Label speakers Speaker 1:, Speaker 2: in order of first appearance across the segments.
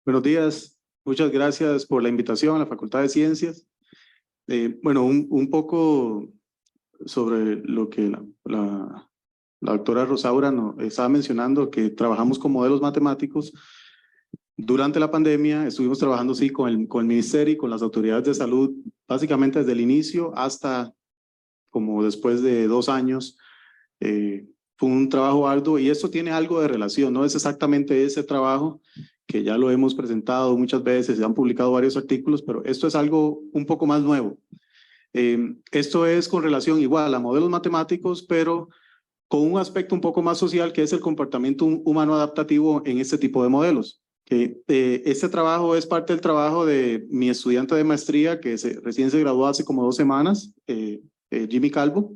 Speaker 1: Buenos días, muchas gracias por la invitación a la Facultad de Ciencias. Bueno, un poco sobre lo que la doctora Rosaura nos estaba mencionando, que trabajamos con modelos matemáticos. Durante la pandemia estuvimos trabajando sí, con el Ministerio y con las autoridades de salud, básicamente desde el inicio hasta como después de 2 años. Fue un trabajo arduo y esto tiene algo de relación, no es exactamente ese trabajo que ya lo hemos presentado muchas veces, se han publicado varios artículos, pero esto es algo un poco más nuevo. Esto es con relación igual a modelos matemáticos, pero con un aspecto un poco más social, que es el comportamiento humano adaptativo en este tipo de modelos. Este trabajo es parte del trabajo de mi estudiante de maestría, que recién se graduó hace como 2 semanas, Jimmy Calvo,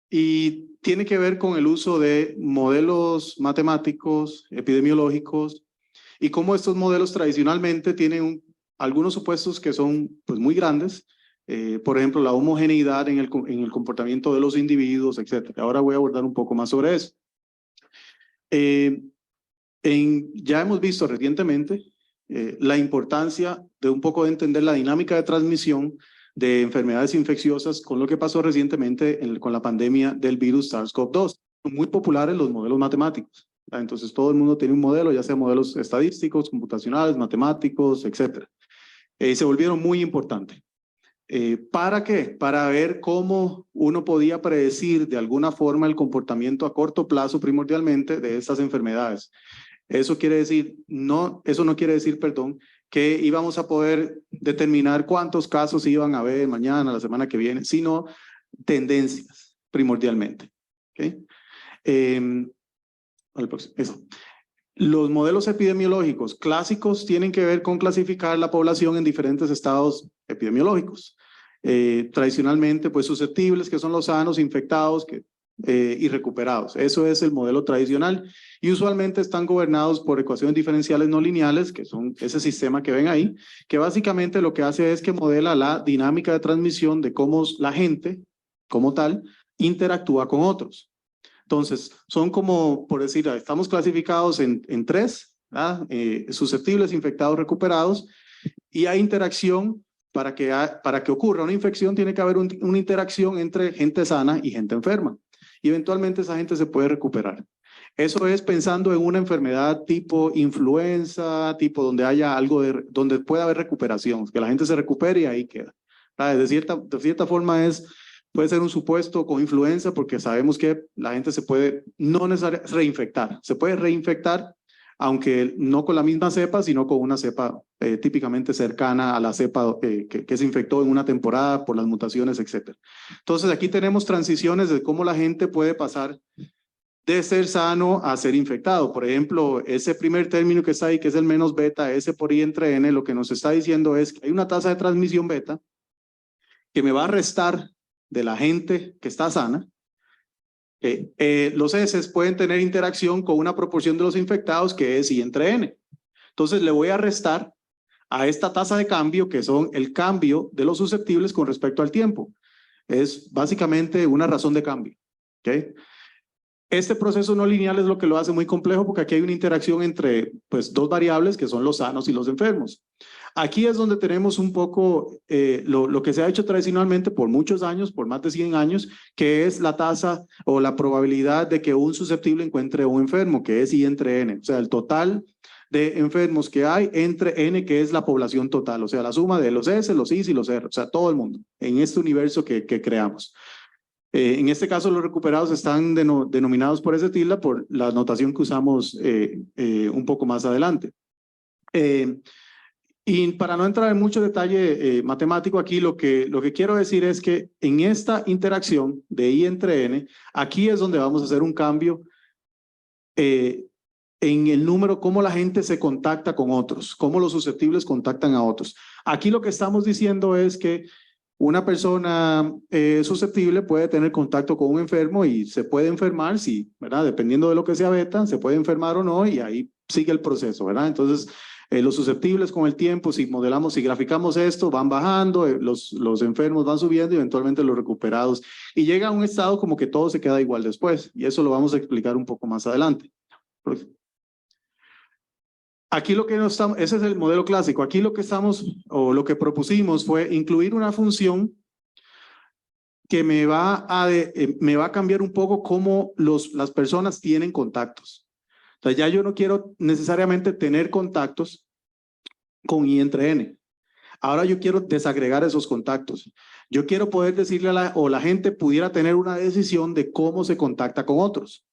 Speaker 1: y tiene que ver con el uso de modelos matemáticos, epidemiológicos, y cómo estos modelos tradicionalmente tienen algunos supuestos que son pues, muy grandes, por ejemplo, la homogeneidad en el comportamiento de los individuos, etc. Ahora voy a abordar un poco más sobre eso. Ya hemos visto recientemente la importancia de un poco de entender la dinámica de transmisión de enfermedades infecciosas con lo que pasó recientemente con la pandemia del virus SARS-CoV-2. Son muy populares los modelos matemáticos. Entonces todo el mundo tiene un modelo, ya sea modelos estadísticos, computacionales, matemáticos, etc. Se volvieron muy importantes. ¿Para qué? Para ver cómo uno podía predecir de alguna forma el comportamiento a corto plazo primordialmente de estas enfermedades. Eso no quiere decir, perdón, que íbamos a poder determinar cuántos casos iban a haber mañana, la semana que viene, sino tendencias primordialmente. ¿Okay? Eso. Los modelos epidemiológicos clásicos tienen que ver con clasificar la población en diferentes estados epidemiológicos. Tradicionalmente, pues susceptibles, que son los sanos, infectados y recuperados. Eso es el modelo tradicional y usualmente están gobernados por ecuaciones diferenciales no lineales, que son ese sistema que ven ahí, que básicamente lo que hace es que modela la dinámica de transmisión de cómo la gente, como tal, interactúa con otros. Entonces, son como, por decir, estamos clasificados en 3, susceptibles, infectados, recuperados, y hay interacción para que ocurra una infección, tiene que haber una interacción entre gente sana y gente enferma. Y eventualmente esa gente se puede recuperar. Eso es pensando en una enfermedad tipo influenza, tipo donde haya algo donde pueda haber recuperación, que la gente se recupere y ahí queda. De cierta forma puede ser un supuesto con influenza porque sabemos que la gente se puede no necesariamente reinfectar, se puede reinfectar aunque no con la misma cepa, sino con una cepa típicamente cercana a la cepa que se infectó en una temporada por las mutaciones, etc. Entonces aquí tenemos transiciones de cómo la gente puede pasar de ser sano a ser infectado. Por ejemplo, ese primer término que está ahí, que es el menos beta, S por I entre N, lo que nos está diciendo es que hay una tasa de transmisión beta que me va a restar de la gente que está sana. Los S pueden tener interacción con una proporción de los infectados que es I entre N. Entonces le voy a restar a esta tasa de cambio, que son el cambio de los susceptibles con respecto al tiempo. Es básicamente una razón de cambio. ¿Okay? Este proceso no lineal es lo que lo hace muy complejo porque aquí hay una interacción entre pues, 2 variables que son los sanos y los enfermos. Aquí es donde tenemos un poco lo que se ha hecho tradicionalmente por muchos años, por más de 100 años, que es la tasa o la probabilidad de que un susceptible encuentre un enfermo, que es I entre N. O sea, el total de enfermos que hay entre N, que es la población total. O sea, la suma de los S, los I y los R. O sea, todo el mundo en este universo que creamos. En este caso, los recuperados están denominados por ese tilde por la notación que usamos un poco más adelante. Y para no entrar en mucho detalle matemático aquí, lo que quiero decir es que en esta interacción de I entre N, aquí es donde vamos a hacer un cambio en el número, cómo la gente se contacta con otros, cómo los susceptibles contactan a otros. Aquí lo que estamos diciendo es que una persona susceptible puede tener contacto con un enfermo y se puede enfermar, sí, ¿verdad? Dependiendo de lo que sea beta, se puede enfermar o no y ahí sigue el proceso, ¿verdad? Entonces, los susceptibles con el tiempo, si modelamos, si graficamos esto, van bajando, los enfermos van subiendo y eventualmente los recuperados. Y llega a un estado como que todo se queda igual después. Y eso lo vamos a explicar un poco más adelante. Aquí lo que no estamos, ese es el modelo clásico. Aquí lo que estamos, o lo que propusimos fue incluir una función que me va a cambiar un poco cómo las personas tienen contactos. Entonces ya yo no quiero necesariamente tener contactos con I entre N. Ahora yo quiero desagregar esos contactos. Yo quiero poder decirle o la gente pudiera tener una decisión de cómo se contacta con otros.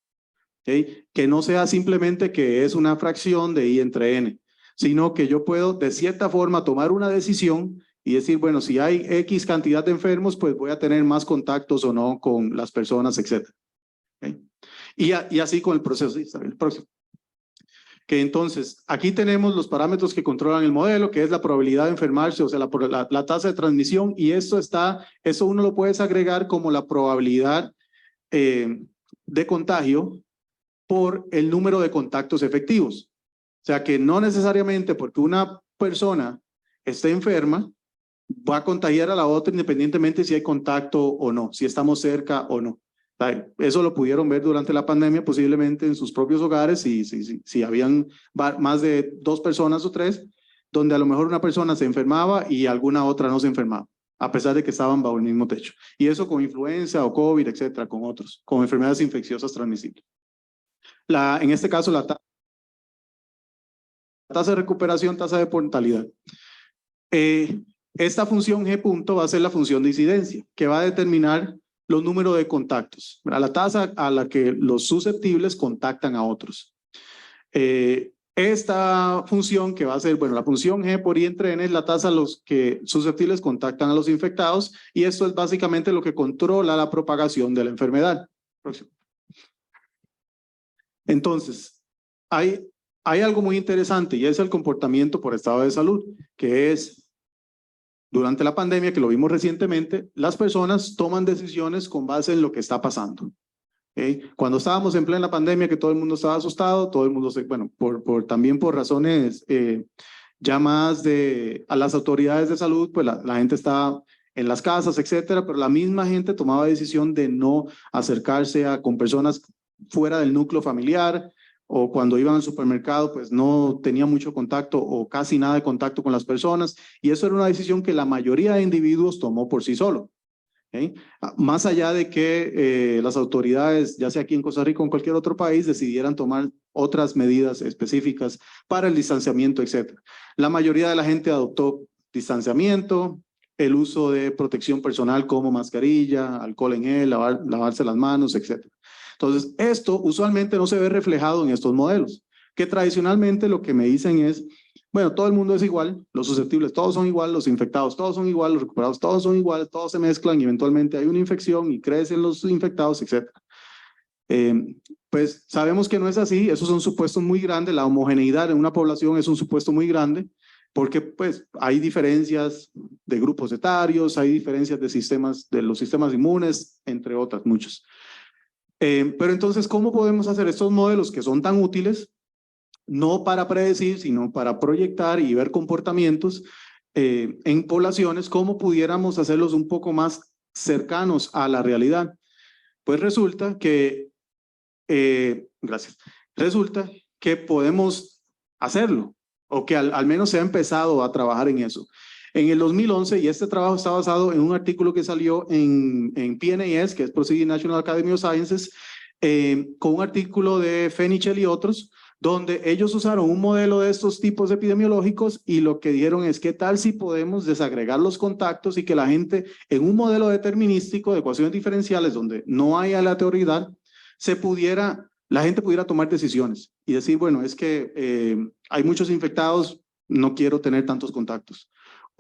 Speaker 1: ¿Okay? Que no sea simplemente que es una fracción de I entre N, sino que yo puedo de cierta forma tomar una decisión y decir, bueno, si hay X cantidad de enfermos, pues voy a tener más contactos o no con las personas, etc. ¿Okay? Y así con el proceso. Sí, el próximo. Que entonces, aquí tenemos los parámetros que controlan el modelo, que es la probabilidad de enfermarse, o sea, la tasa de transmisión, y eso uno lo puedes agregar como la probabilidad de contagio por el número de contactos efectivos. O sea, que no necesariamente porque una persona esté enferma, va a contagiar a la otra independientemente si hay contacto o no, si estamos cerca o no. Eso lo pudieron ver durante la pandemia, posiblemente en sus propios hogares, si habían más de 2 personas o 3, donde a lo mejor una persona se enfermaba y alguna otra no se enfermaba, a pesar de que estaban bajo el mismo techo. Y eso con influenza o COVID, etcétera, con otros, con enfermedades infecciosas transmisibles. En este caso, la tasa de recuperación, tasa de mortalidad. Esta función G punto va a ser la función de incidencia, que va a determinar los números de contactos, la tasa a la que los susceptibles contactan a otros. Esta función que va a ser, bueno, la función G por I entre N es la tasa a los que susceptibles contactan a los infectados, y esto es básicamente lo que controla la propagación de la enfermedad. Próximo. Entonces, hay algo muy interesante y es el comportamiento por estado de salud, que es, durante la pandemia, que lo vimos recientemente, las personas toman decisiones con base en lo que está pasando. ¿Okay? Cuando estábamos en plena pandemia, que todo el mundo estaba asustado, todo el mundo, bueno, también por razones ya más a las autoridades de salud, pues la gente estaba en las casas, etcétera, pero la misma gente tomaba decisión de no acercarse con personas fuera del núcleo familiar, o cuando iban al supermercado, pues no tenía mucho contacto o casi nada de contacto con las personas, y eso era una decisión que la mayoría de individuos tomó por sí solo. ¿Okay? Más allá de que las autoridades, ya sea aquí en Costa Rica o en cualquier otro país, decidieran tomar otras medidas específicas para el distanciamiento, etcétera. La mayoría de la gente adoptó distanciamiento, el uso de protección personal como mascarilla, alcohol en gel, lavarse las manos, etcétera. Entonces, esto usualmente no se ve reflejado en estos modelos, que tradicionalmente lo que me dicen es, bueno, todo el mundo es igual, los susceptibles todos son igual, los infectados todos son igual, los recuperados todos son iguales, todos se mezclan y eventualmente hay una infección y crecen los infectados, etc. Pues sabemos que no es así, esos son supuestos muy grandes, la homogeneidad en una población es un supuesto muy grande, porque pues hay diferencias de grupos etarios, hay diferencias de los sistemas inmunes, entre otras, muchos. Pero entonces, ¿cómo podemos hacer estos modelos que son tan útiles? No para predecir, sino para proyectar y ver comportamientos en poblaciones, cómo pudiéramos hacerlos un poco más cercanos a la realidad. Pues resulta que, resulta que podemos hacerlo, o que al menos se ha empezado a trabajar en eso. En el 2011, y este trabajo está basado en un artículo que salió en PNAS, que es Proceeding National Academy of Sciences, con un artículo de Fenichel y otros, donde ellos usaron un modelo de estos tipos epidemiológicos y lo que dijeron es, ¿qué tal si podemos desagregar los contactos y que la gente, en un modelo determinístico de ecuaciones diferenciales donde no hay aleatoriedad, la gente pudiera tomar decisiones y decir, bueno, es que hay muchos infectados, no quiero tener tantos contactos.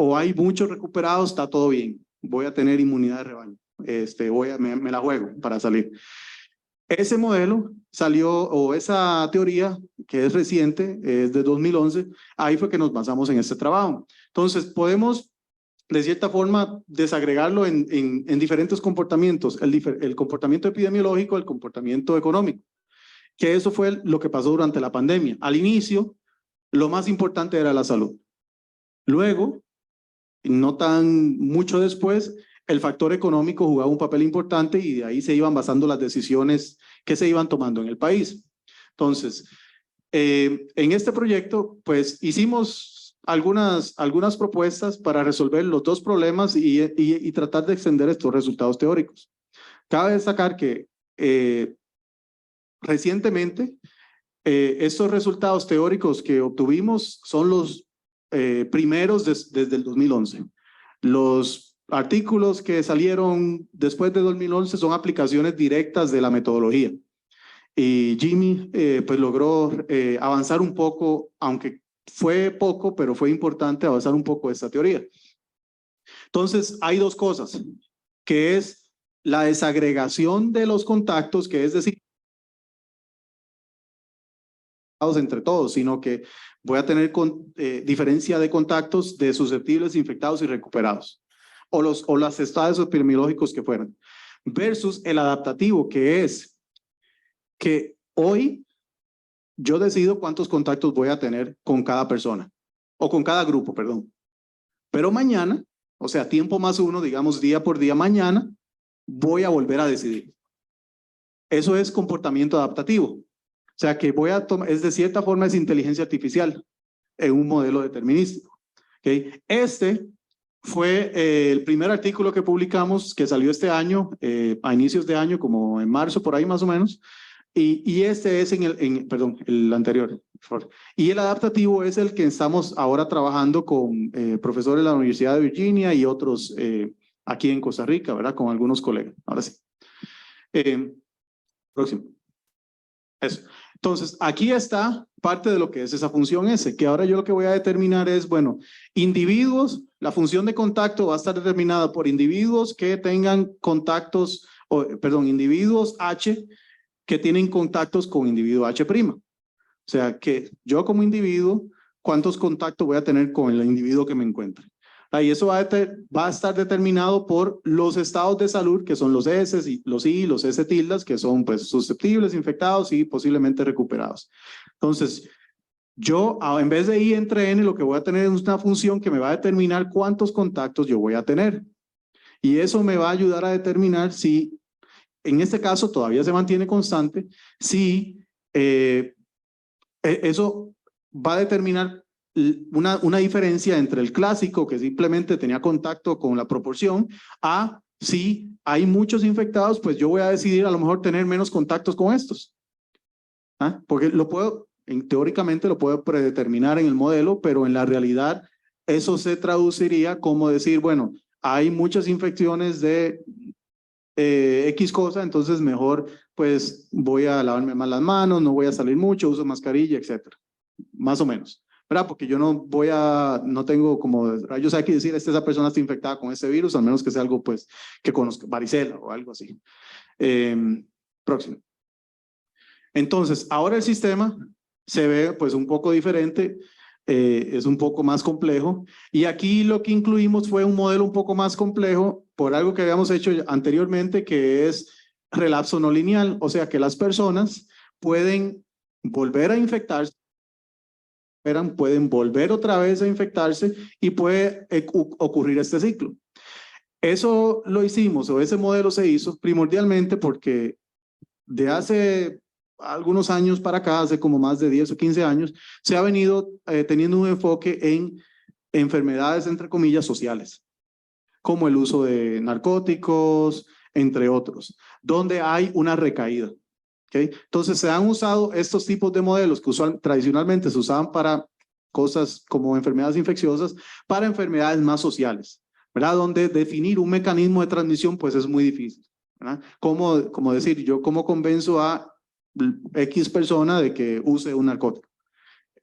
Speaker 1: O hay muchos recuperados, está todo bien, voy a tener inmunidad de rebaño, me la juego para salir. Ese modelo salió, o esa teoría que es reciente, es de 2011, ahí fue que nos basamos en este trabajo. Entonces, podemos, de cierta forma, desagregarlo en diferentes comportamientos, el comportamiento epidemiológico, el comportamiento económico, que eso fue lo que pasó durante la pandemia. Al inicio, lo más importante era la salud. Luego, no tan mucho después, el factor económico jugaba un papel importante y de ahí se iban basando las decisiones que se iban tomando en el país. Entonces, En este proyecto, pues hicimos algunas propuestas para resolver los dos problemas y tratar de extender estos resultados teóricos. Cabe destacar que recientemente estos resultados teóricos que obtuvimos son los primeros desde el 2011. Los artículos que salieron después de 2011 son aplicaciones directas de la metodología. Y Jimmy pues logró avanzar un poco, aunque fue poco, pero fue importante avanzar un poco esta teoría. Entonces hay dos cosas, que es la desagregación de los contactos, que es decir, entre todos, sino que voy a tener diferencia de contactos de susceptibles, infectados y recuperados, o los estados epidemiológicos que fueran, versus el adaptativo, que es que hoy yo decido cuántos contactos voy a tener con cada persona, o con cada grupo, perdón. Pero mañana, o sea, tiempo más uno, digamos día por día, mañana, voy a volver a decidir. Eso es comportamiento adaptativo. O sea, que voy a tomar, es de cierta forma es inteligencia artificial en un modelo determinístico. ¿Okay? Este fue el primer artículo que publicamos, que salió este año, a inicios de año, como en marzo, por ahí más o menos. Y este es perdón, el anterior. Y el adaptativo es el que estamos ahora trabajando con profesores de la Universidad de Virginia y otros aquí en Costa Rica, ¿verdad? Con algunos colegas. Ahora sí. Próximo. Eso. Entonces, aquí está parte de lo que es esa función S, que ahora yo lo que voy a determinar es, bueno, individuos, la función de contacto va a estar determinada por individuos que tengan contactos, individuos H que tienen contactos con individuo H'. O sea, que yo como individuo, ¿cuántos contactos voy a tener con el individuo que me encuentre? Y eso va a estar determinado por los estados de salud, que son los S, los I, los S tildas, que son pues susceptibles, infectados y posiblemente recuperados. Entonces, yo en vez de I entre N, lo que voy a tener es una función que me va a determinar cuántos contactos yo voy a tener. Y eso me va a ayudar a determinar si, en este caso todavía se mantiene constante, si eso va a determinar una diferencia entre el clásico, que simplemente tenía contacto con la proporción, a si hay muchos infectados, pues yo voy a decidir a lo mejor tener menos contactos con estos. ¿Ah? Porque teóricamente lo puedo predeterminar en el modelo, pero en la realidad eso se traduciría como decir, bueno, hay muchas infecciones de X cosa, entonces mejor pues voy a lavarme más las manos, no voy a salir mucho, uso mascarilla, etcétera. Más o menos, ¿verdad? Porque yo no tengo como rayos X decir, esa persona está infectada con este virus, al menos que sea algo pues que conozca, varicela o algo así. Próximo. Entonces, ahora el sistema se ve pues un poco diferente, es un poco más complejo, y aquí lo que incluimos fue un modelo un poco más complejo por algo que habíamos hecho anteriormente, que es relapso no lineal, o sea que las personas pueden volver a infectarse, pueden volver otra vez a infectarse y puede ocurrir este ciclo. Eso lo hicimos, o ese modelo se hizo primordialmente porque de hace algunos años para acá, hace como más de 10 o 15 años, se ha venido teniendo un enfoque en enfermedades, entre comillas, sociales, como el uso de narcóticos, entre otros, donde hay una recaída. ¿Okay? Entonces se han usado estos tipos de modelos que tradicionalmente se usaban para cosas como enfermedades infecciosas, para enfermedades más sociales, ¿verdad? Donde definir un mecanismo de transmisión pues es muy difícil. ¿Verdad? Como decir, yo cómo convenzo a X persona de que use un narcótico.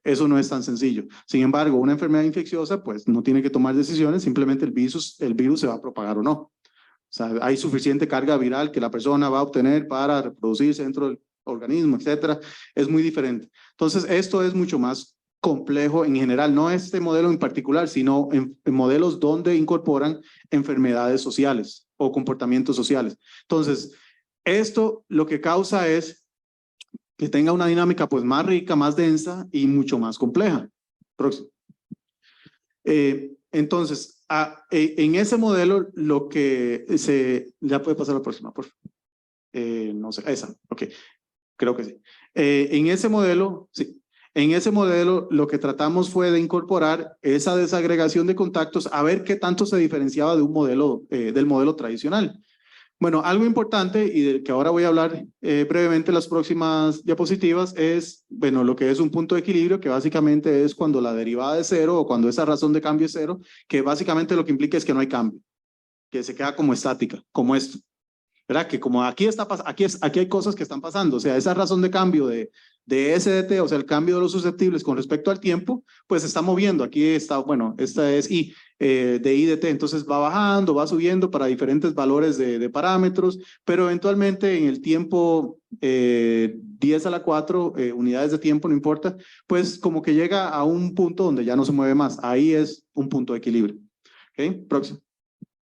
Speaker 1: Eso no es tan sencillo. Sin embargo, una enfermedad infecciosa, pues no tiene que tomar decisiones, simplemente el virus se va a propagar o no. O sea, hay suficiente carga viral que la persona va a obtener para reproducirse dentro del organismo, etcétera. Es muy diferente. Entonces, esto es mucho más complejo en general, no este modelo en particular, sino en modelos donde incorporan enfermedades sociales o comportamientos sociales. Entonces, esto lo que causa es que tenga una dinámica pues más rica, más densa y mucho más compleja. Próximo. Entonces, en ese modelo lo que ya puede pasar a la próxima, por favor. No sé, esa, ok, creo que sí. En ese modelo, sí. En ese modelo, lo que tratamos fue de incorporar esa desagregación de contactos a ver qué tanto se diferenciaba de un modelo, del modelo tradicional. Bueno, algo importante y del que ahora voy a hablar brevemente en las próximas diapositivas es, bueno, lo que es un punto de equilibrio, que básicamente es cuando la derivada es cero o cuando esa razón de cambio es cero, que básicamente lo que implica es que no hay cambio, que se queda como estática, como esto. ¿Verdad? Que como aquí aquí hay cosas que están pasando, o sea, esa razón de cambio de SDT, o sea, el cambio de los susceptibles con respecto al tiempo, pues se está moviendo. Aquí está, bueno, esta es I de IDT, entonces va bajando, va subiendo para diferentes valores de parámetros, pero eventualmente en el tiempo 10 a la 4 unidades de tiempo, no importa, pues como que llega a un punto donde ya no se mueve más. Ahí es un punto de equilibrio. ¿Ok? Próximo.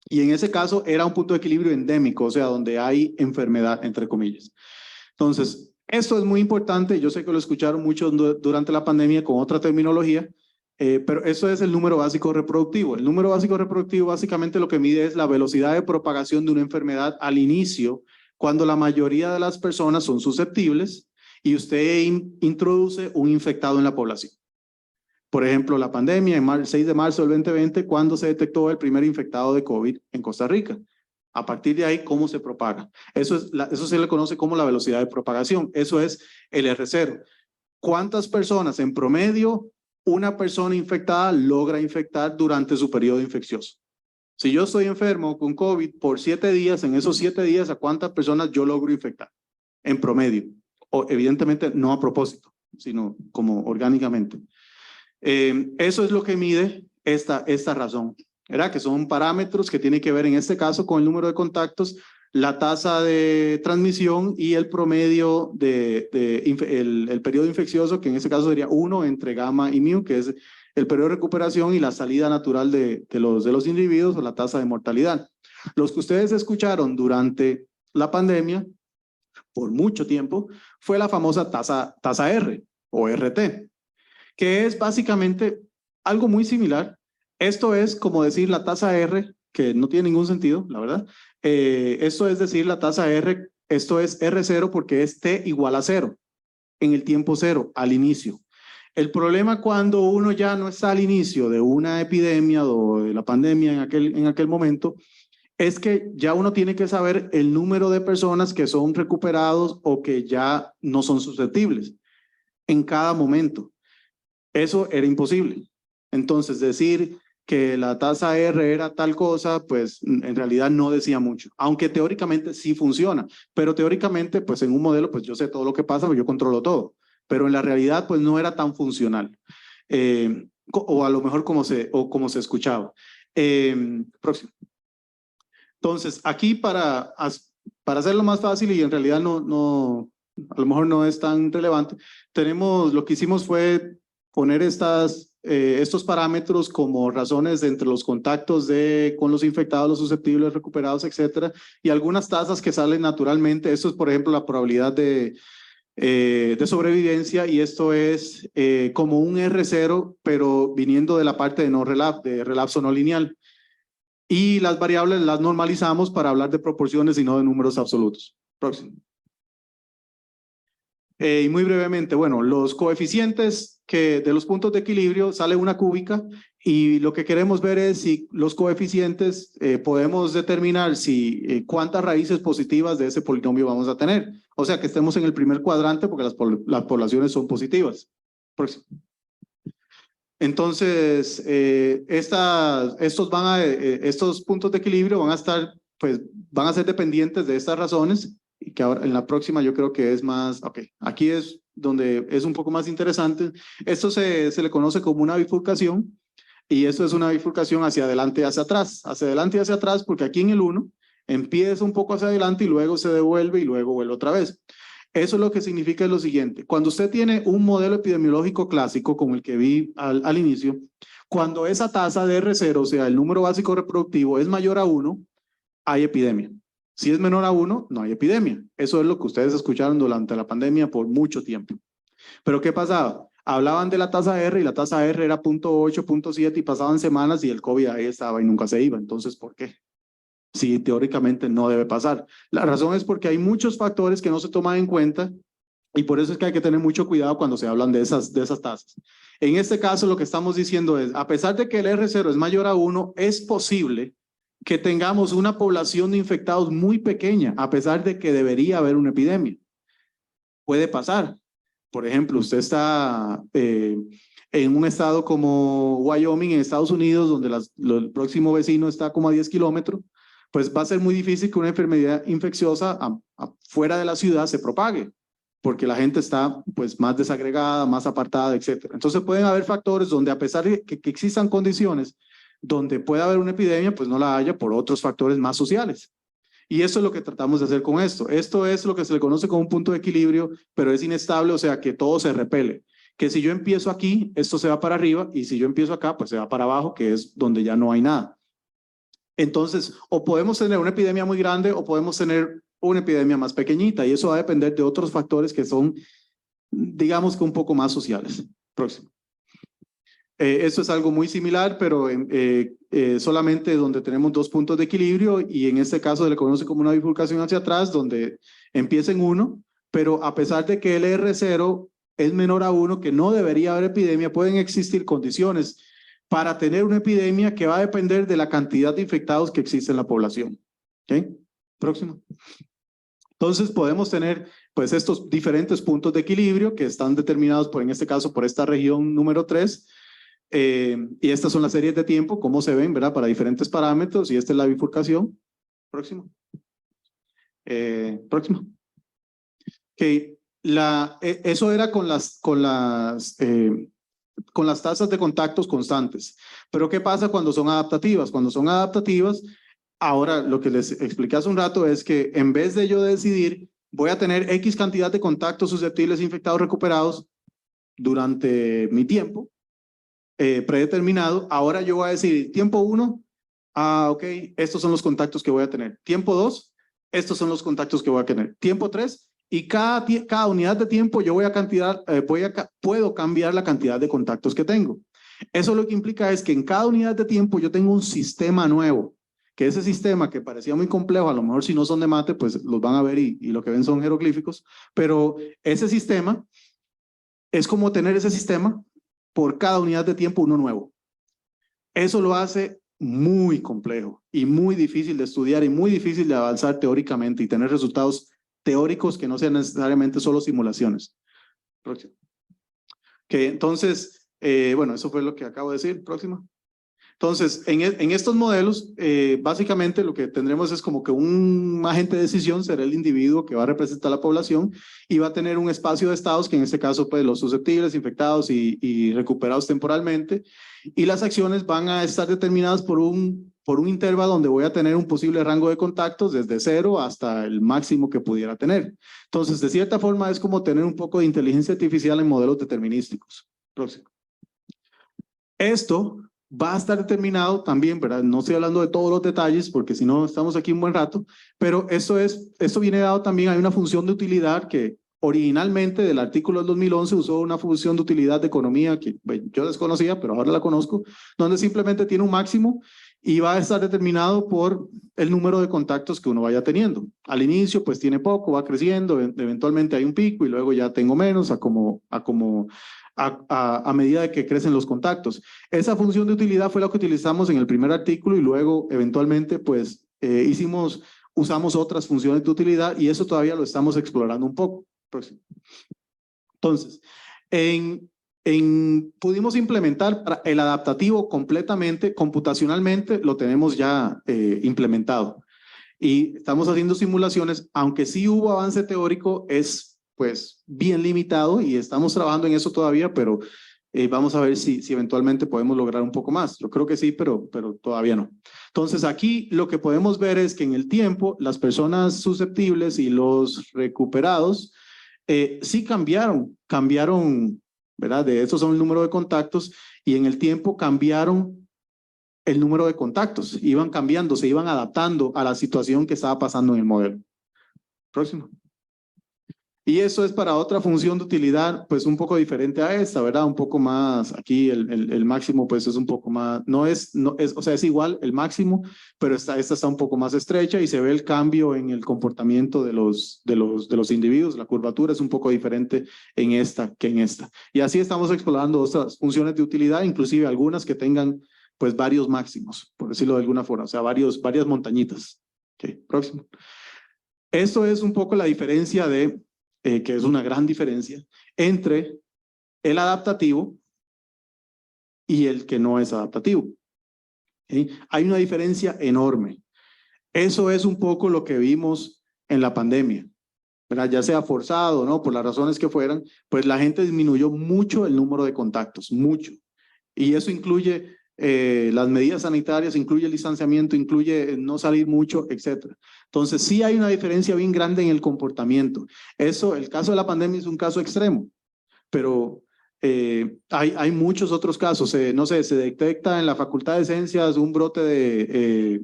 Speaker 1: Y en ese caso era un punto de equilibrio endémico, o sea, donde hay enfermedad, entre comillas. Entonces, esto es muy importante. Yo sé que lo escucharon mucho durante la pandemia con otra terminología, pero eso es el número básico reproductivo. El número básico reproductivo básicamente lo que mide es la velocidad de propagación de una enfermedad al inicio, cuando la mayoría de las personas son susceptibles y usted introduce un infectado en la población. Por ejemplo, la pandemia, el 6 de marzo del 2020, cuando se detectó el primer infectado de COVID en Costa Rica. A partir de ahí, ¿cómo se propaga? Eso se le conoce como la velocidad de propagación. Eso es el R0. ¿Cuántas personas en promedio una persona infectada logra infectar durante su periodo infeccioso? Si yo estoy enfermo con COVID por 7 días, en esos 7 días, ¿a cuántas personas yo logro infectar? En promedio. O evidentemente no a propósito, sino como orgánicamente. Eso es lo que mide esta razón, ¿verdad? Que son parámetros que tienen que ver en este caso con el número de contactos, la tasa de transmisión y el promedio el periodo infeccioso, que en este caso sería 1 entre gamma y mu, que es el periodo de recuperación y la salida natural de los individuos o la tasa de mortalidad. Los que ustedes escucharon durante la pandemia, por mucho tiempo, fue la famosa tasa R o RT, que es básicamente algo muy similar. Esto es como decir la tasa R, que no tiene ningún sentido, la verdad. Esto es decir la tasa R, esto es R0 porque es T igual a 0, en el tiempo 0, al inicio. El problema cuando uno ya no está al inicio de una epidemia o de la pandemia en aquel momento, es que ya uno tiene que saber el número de personas que son recuperados o que ya no son susceptibles en cada momento. Eso era imposible. Entonces, decir que la tasa R era tal cosa, pues en realidad no decía mucho, aunque teóricamente sí funciona, pero teóricamente, pues en un modelo, pues yo sé todo lo que pasa, pues yo controlo todo, pero en la realidad, pues no era tan funcional, o a lo mejor como se escuchaba. Próximo. Entonces, aquí para hacerlo más fácil y en realidad a lo mejor no es tan relevante, lo que hicimos fue poner estos parámetros como razones entre los contactos con los infectados, los susceptibles, recuperados, etcétera, y algunas tasas que salen naturalmente. Esto es, por ejemplo, la probabilidad de sobrevivencia, y esto es como un R0, pero viniendo de la parte de relapso no lineal. Y las variables las normalizamos para hablar de proporciones y no de números absolutos. Próximo. Y muy brevemente, bueno, los coeficientes de los puntos de equilibrio, sale una cúbica y lo que queremos ver es si los coeficientes podemos determinar cuántas raíces positivas de ese polinomio vamos a tener. O sea, que estemos en el primer cuadrante porque las poblaciones son positivas. Próximo. Entonces, estos puntos de equilibrio van a ser dependientes de estas razones, y que ahora en la próxima yo creo que es más, aquí es donde es un poco más interesante. Esto se le conoce como una bifurcación, y esto es una bifurcación hacia adelante y hacia atrás, porque aquí en el 1 empieza un poco hacia adelante y luego se devuelve y luego vuelve otra vez. Eso lo que significa es lo siguiente: cuando usted tiene un modelo epidemiológico clásico como el que vi al inicio, cuando esa tasa de R0, o sea, el número básico reproductivo, es mayor a 1, hay epidemia. Si es menor a 1, no hay epidemia. Eso es lo que ustedes escucharon durante la pandemia por mucho tiempo. Pero ¿qué pasaba? Hablaban de la tasa R y la tasa R era 0.8, 0.7 y pasaban semanas y el COVID ahí estaba y nunca se iba. Entonces, ¿por qué? Sí, teóricamente no debe pasar. La razón es porque hay muchos factores que no se toman en cuenta Y por eso es que hay que tener mucho cuidado cuando se hablan de esas tasas. En este caso, lo que estamos diciendo es, a pesar de que el R0 es mayor a 1, es posible que tengamos una población de infectados muy pequeña, a pesar de que debería haber una epidemia. Puede pasar. Por ejemplo, usted está en un estado como Wyoming, en Estados Unidos, donde el próximo vecino está como a 10 kilómetros, pues va a ser muy difícil que una enfermedad infecciosa fuera de la ciudad se propague, porque la gente está pues más desagregada, más apartada, etcétera. Entonces pueden haber factores donde a pesar de que existan condiciones donde pueda haber una epidemia, pues no la haya por otros factores más sociales. Y eso es lo que tratamos de hacer con esto. Esto es lo que se le conoce como un punto de equilibrio, pero es inestable, o sea que todo se repele. Que si yo empiezo aquí, esto se va para arriba, y si yo empiezo acá, pues se va para abajo, que es donde ya no hay nada. Entonces, o podemos tener una epidemia muy grande o podemos tener una epidemia más pequeñita, y eso va a depender de otros factores que son, digamos que un poco más sociales. Próximo. Esto es algo muy similar, pero solamente donde tenemos dos puntos de equilibrio, y en este caso se le conoce como una bifurcación hacia atrás, donde empieza en 1, pero a pesar de que el R0 es menor a 1, que no debería haber epidemia, pueden existir condiciones para tener una epidemia que va a depender de la cantidad de infectados que existe en la población. ¿Okay? Próximo. Entonces podemos tener pues estos diferentes puntos de equilibrio que están determinados por, en este caso, por esta región número 3. Y estas son las series de tiempo, cómo se ven, ¿verdad? Para diferentes parámetros, y esta es la bifurcación. Próximo. Próximo. Okay. Eso era con las tasas de contactos constantes. Pero ¿qué pasa cuando son adaptativas? Cuando son adaptativas, ahora lo que les expliqué hace un rato es que en vez de yo decidir, voy a tener X cantidad de contactos susceptibles, infectados, recuperados durante mi tiempo, predeterminado, ahora yo voy a decir, tiempo 1, ok, estos son los contactos que voy a tener. Tiempo 2, estos son los contactos que voy a tener. Tiempo 3, y cada unidad de tiempo yo puedo cambiar la cantidad de contactos que tengo. Eso lo que implica es que en cada unidad de tiempo yo tengo un sistema nuevo, que ese sistema que parecía muy complejo, a lo mejor si no son de mate, pues los van a ver y lo que ven son jeroglíficos, pero ese sistema es como tener ese sistema por cada unidad de tiempo uno nuevo. Eso lo hace muy complejo y muy difícil de estudiar y muy difícil de avanzar teóricamente y tener resultados teóricos que no sean necesariamente solo simulaciones. Próximo. Okay, entonces, bueno, eso fue lo que acabo de decir. Próximo. Entonces, en estos modelos, básicamente lo que tendremos es como que un agente de decisión será el individuo que va a representar a la población y va a tener un espacio de estados, que en este caso, pues los susceptibles, infectados y recuperados temporalmente, y las acciones van a estar determinadas por un intervalo donde voy a tener un posible rango de contactos desde 0 hasta el máximo que pudiera tener. Entonces, de cierta forma, es como tener un poco de inteligencia artificial en modelos determinísticos. Próximo. Esto va a estar determinado también, ¿verdad? No estoy hablando de todos los detalles porque si no estamos aquí un buen rato, pero esto viene dado también, hay una función de utilidad que originalmente del artículo del 2011 usó una función de utilidad de economía que bueno, yo desconocía, pero ahora la conozco, donde simplemente tiene un máximo y va a estar determinado por el número de contactos que uno vaya teniendo. Al inicio pues tiene poco, va creciendo, eventualmente hay un pico y luego ya tengo menos a medida de que crecen los contactos. Esa función de utilidad fue la que utilizamos en el primer artículo y luego eventualmente pues usamos otras funciones de utilidad y eso todavía lo estamos explorando un poco. Próximo. Entonces, pudimos implementar el adaptativo completamente, computacionalmente lo tenemos ya implementado y estamos haciendo simulaciones, aunque sí hubo avance teórico, es pues bien limitado y estamos trabajando en eso todavía, pero vamos a ver si eventualmente podemos lograr un poco más. Yo creo que sí, pero todavía no. Entonces aquí lo que podemos ver es que en el tiempo las personas susceptibles y los recuperados sí cambiaron, ¿verdad? De esos son el número de contactos y en el tiempo cambiaron el número de contactos, iban cambiando, se iban adaptando a la situación que estaba pasando en el modelo. Próximo. Y eso es para otra función de utilidad, pues un poco diferente a esta, ¿verdad? Un poco más, aquí el máximo pues es un poco más, no es, o sea, es igual el máximo, pero esta está un poco más estrecha y se ve el cambio en el comportamiento de los individuos. La curvatura es un poco diferente en esta que en esta. Y así estamos explorando otras funciones de utilidad, inclusive algunas que tengan pues varios máximos, por decirlo de alguna forma, o sea, varias montañitas. Ok, próximo. Esto es un poco la diferencia de que es una gran diferencia entre el adaptativo y el que no es adaptativo. ¿Sí? Hay una diferencia enorme. Eso es un poco lo que vimos en la pandemia, ¿verdad? Ya sea forzado, ¿no? Por las razones que fueran, pues la gente disminuyó mucho el número de contactos, mucho. Y eso incluye las medidas sanitarias, incluye el distanciamiento, incluye no salir mucho, etcétera. Entonces, sí hay una diferencia bien grande en el comportamiento. Eso, el caso de la pandemia es un caso extremo, pero hay muchos otros casos. No sé, se detecta en la Facultad de Ciencias un brote de,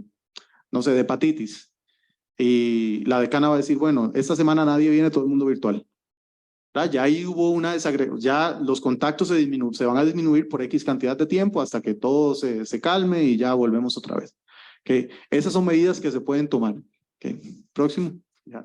Speaker 1: no sé, de hepatitis. Y la decana va a decir, bueno, esta semana nadie viene, todo el mundo virtual. Ya ahí hubo una desagregación, ya los contactos se van a disminuir por X cantidad de tiempo hasta que todo se calme y ya volvemos otra vez. Okay. Esas son medidas que se pueden tomar. Okay. Próximo. Ya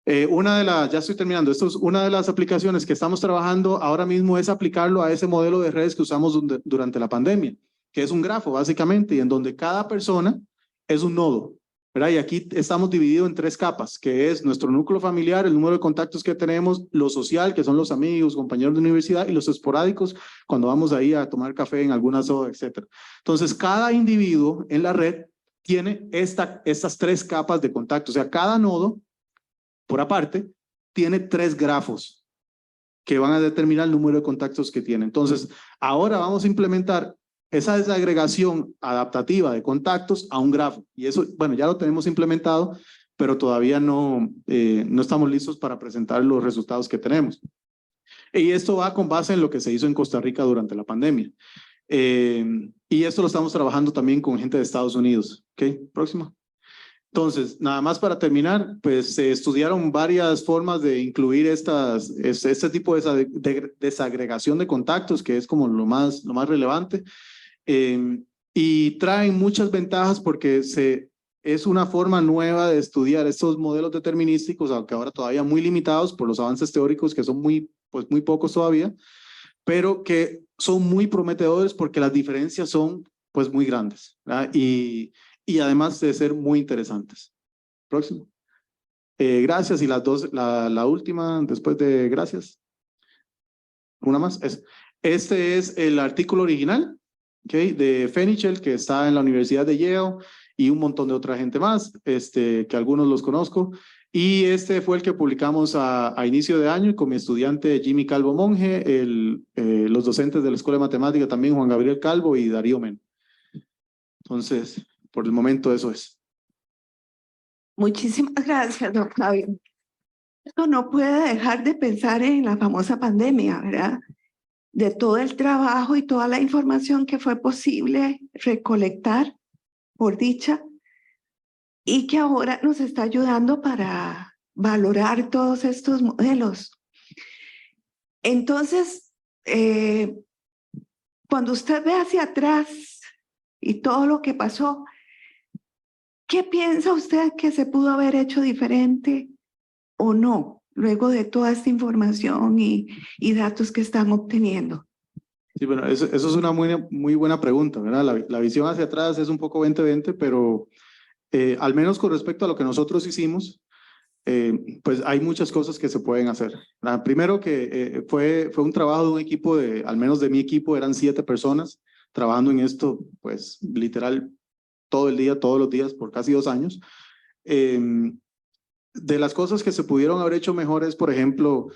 Speaker 1: ya estoy terminando, esto es una de las aplicaciones que estamos trabajando ahora mismo es aplicarlo a ese modelo de redes que usamos durante la pandemia, que es un grafo básicamente y en donde cada persona es un nodo. ¿Verdad? Y aquí estamos divididos en 3 capas, que es nuestro núcleo familiar, el número de contactos que tenemos, lo social, que son los amigos, compañeros de universidad, y los esporádicos, cuando vamos ahí a tomar café en alguna soda, etc. Entonces, cada individuo en la red tiene estas 3 capas de contacto. O sea, cada nodo, por aparte, tiene 3 grafos que van a determinar el número de contactos que tiene. Entonces, ahora vamos a implementar esa desagregación adaptativa de contactos a un grafo. Y eso, bueno, ya lo tenemos implementado, pero todavía no estamos listos para presentar los resultados que tenemos. Y esto va con base en lo que se hizo en Costa Rica durante la pandemia. Y esto lo estamos trabajando también con gente de Estados Unidos. Ok, próximo. Entonces, nada más para terminar, pues se estudiaron varias formas de incluir este tipo de desagregación de contactos, que es como lo más relevante. Y traen muchas ventajas porque es una forma nueva de estudiar estos modelos determinísticos, aunque ahora todavía muy limitados por los avances teóricos que son muy pocos todavía, pero que son muy prometedores porque las diferencias son pues muy grandes, ¿verdad? Y además de ser muy interesantes. Próximo. Gracias y la última después de gracias. Una más. Este es el artículo original. Okay, de Fenichel, que está en la Universidad de Yale, y un montón de otra gente más, que algunos los conozco. Y este fue el que publicamos a inicio de año con mi estudiante Jimmy Calvo Monge, los docentes de la Escuela de Matemática también, Juan Gabriel Calvo y Darío Men. Entonces, por el momento eso es.
Speaker 2: Muchísimas gracias, don Flavio. Esto no puede dejar de pensar en la famosa pandemia, ¿verdad? De todo el trabajo y toda la información que fue posible recolectar, por dicha, y que ahora nos está ayudando para valorar todos estos modelos. Entonces, cuando usted ve hacia atrás y todo lo que pasó, ¿qué piensa usted que se pudo haber hecho diferente o no, luego de toda esta información y datos que están obteniendo?
Speaker 1: Sí, bueno, eso es una muy buena pregunta, ¿verdad? La visión hacia atrás es un poco 2020, pero al menos con respecto a lo que nosotros hicimos, pues hay muchas cosas que se pueden hacer. Primero que fue un trabajo de un equipo al menos de mi equipo, eran 7 personas trabajando en esto, pues literal todo el día, todos los días, por casi 2 años. De las cosas que se pudieron haber hecho mejores, por ejemplo,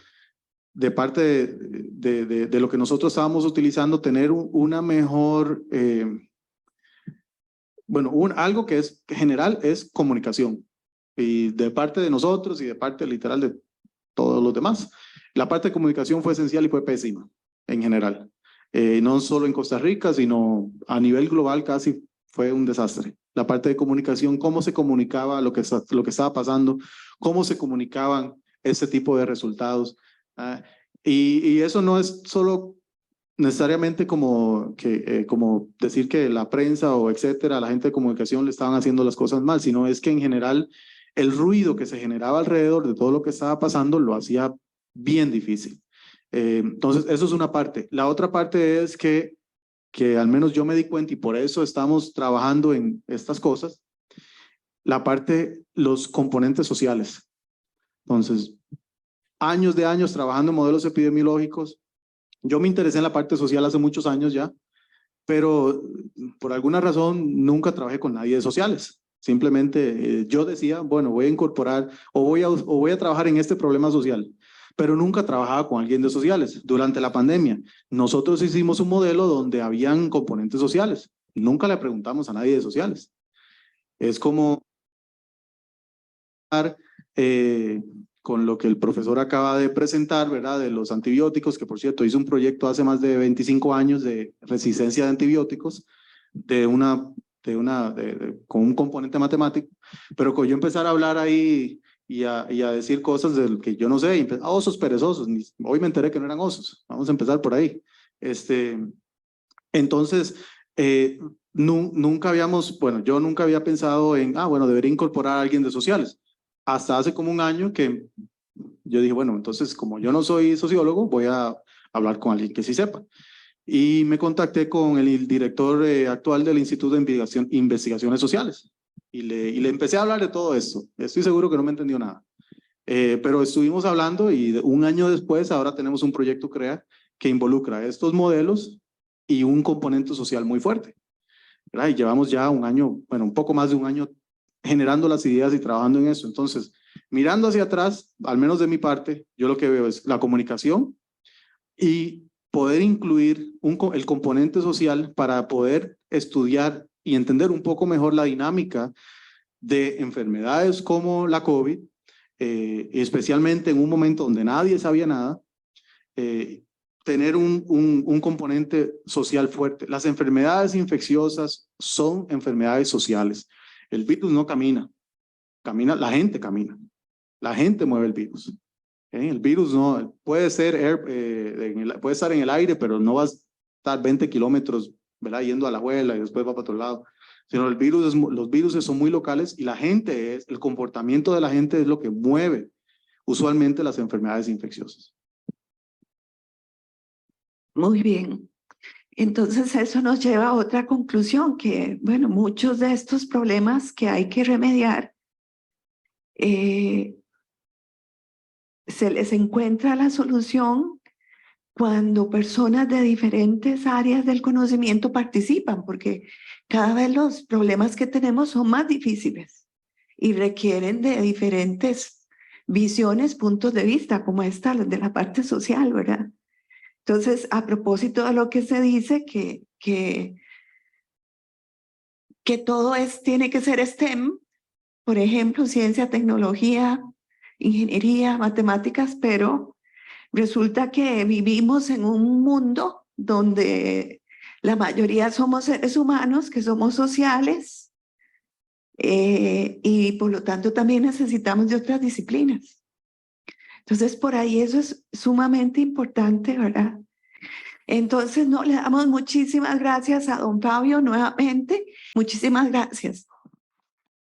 Speaker 1: de parte de lo que nosotros estábamos utilizando, tener una mejor, bueno, algo que es general es comunicación. Y de parte de nosotros y de parte literal de todos los demás, la parte de comunicación fue esencial y fue pésima en general. No solo en Costa Rica, sino a nivel global casi fue un desastre. La parte de comunicación, cómo se comunicaba lo que estaba pasando, cómo se comunicaban este tipo de resultados. Y eso no es solo necesariamente como decir que la prensa o etcétera, la gente de comunicación le estaban haciendo las cosas mal, sino es que en general el ruido que se generaba alrededor de todo lo que estaba pasando lo hacía bien difícil. Entonces, eso es una parte. La otra parte es que al menos yo me di cuenta y por eso estamos trabajando en estas cosas, la parte, los componentes sociales. Entonces, años de años trabajando en modelos epidemiológicos. Yo me interesé en la parte social hace muchos años ya, pero por alguna razón nunca trabajé con nadie de sociales. Simplemente yo decía, bueno, voy a incorporar o voy a trabajar en este problema social, pero nunca trabajaba con alguien de sociales. Durante la pandemia, nosotros hicimos un modelo donde habían componentes sociales. Nunca le preguntamos a nadie de sociales. Es como con lo que el profesor acaba de presentar, ¿verdad? De los antibióticos, que por cierto hizo un proyecto hace más de 25 años de resistencia de antibióticos, con un componente matemático, pero con yo empezar a hablar ahí y a decir cosas del que yo no sé, osos perezosos, hoy me enteré que no eran osos, vamos a empezar por ahí. Entonces, nunca habíamos, bueno, yo nunca había pensado en, bueno, debería incorporar a alguien de sociales. Hasta hace como un año que yo dije, bueno, entonces como yo no soy sociólogo, voy a hablar con alguien que sí sepa. Y me contacté con el director actual del Instituto de Investigaciones Sociales y le empecé a hablar de todo esto. Estoy seguro que no me entendió nada. Pero estuvimos hablando y un año después ahora tenemos un proyecto CREA que involucra estos modelos y un componente social muy fuerte, ¿verdad? Y llevamos ya un año, bueno, un poco más de un año generando las ideas y trabajando en eso. Entonces, mirando hacia atrás, al menos de mi parte, yo lo que veo es la comunicación y poder incluir el componente social para poder estudiar y entender un poco mejor la dinámica de enfermedades como la COVID, especialmente en un momento donde nadie sabía nada, tener un componente social fuerte. Las enfermedades infecciosas son enfermedades sociales. El virus no camina, la gente mueve el virus. El virus no, puede estar en el aire, pero no va a estar 20 kilómetros, ¿verdad? Yendo a la abuela y después va para otro lado. Sino los virus son muy locales y el comportamiento de la gente es lo que mueve usualmente las enfermedades infecciosas.
Speaker 2: Muy bien. Entonces eso nos lleva a otra conclusión, que bueno, muchos de estos problemas que hay que remediar, se les encuentra la solución cuando personas de diferentes áreas del conocimiento participan, porque cada vez los problemas que tenemos son más difíciles y requieren de diferentes visiones, puntos de vista, como esta de la parte social, ¿verdad? Entonces, a propósito de lo que se dice, que todo tiene que ser STEM, por ejemplo, ciencia, tecnología, ingeniería, matemáticas, pero resulta que vivimos en un mundo donde la mayoría somos seres humanos, que somos sociales, y por lo tanto también necesitamos de otras disciplinas. Entonces, por ahí eso es sumamente importante, ¿verdad? Entonces, le damos muchísimas gracias a don Fabio nuevamente. Muchísimas gracias.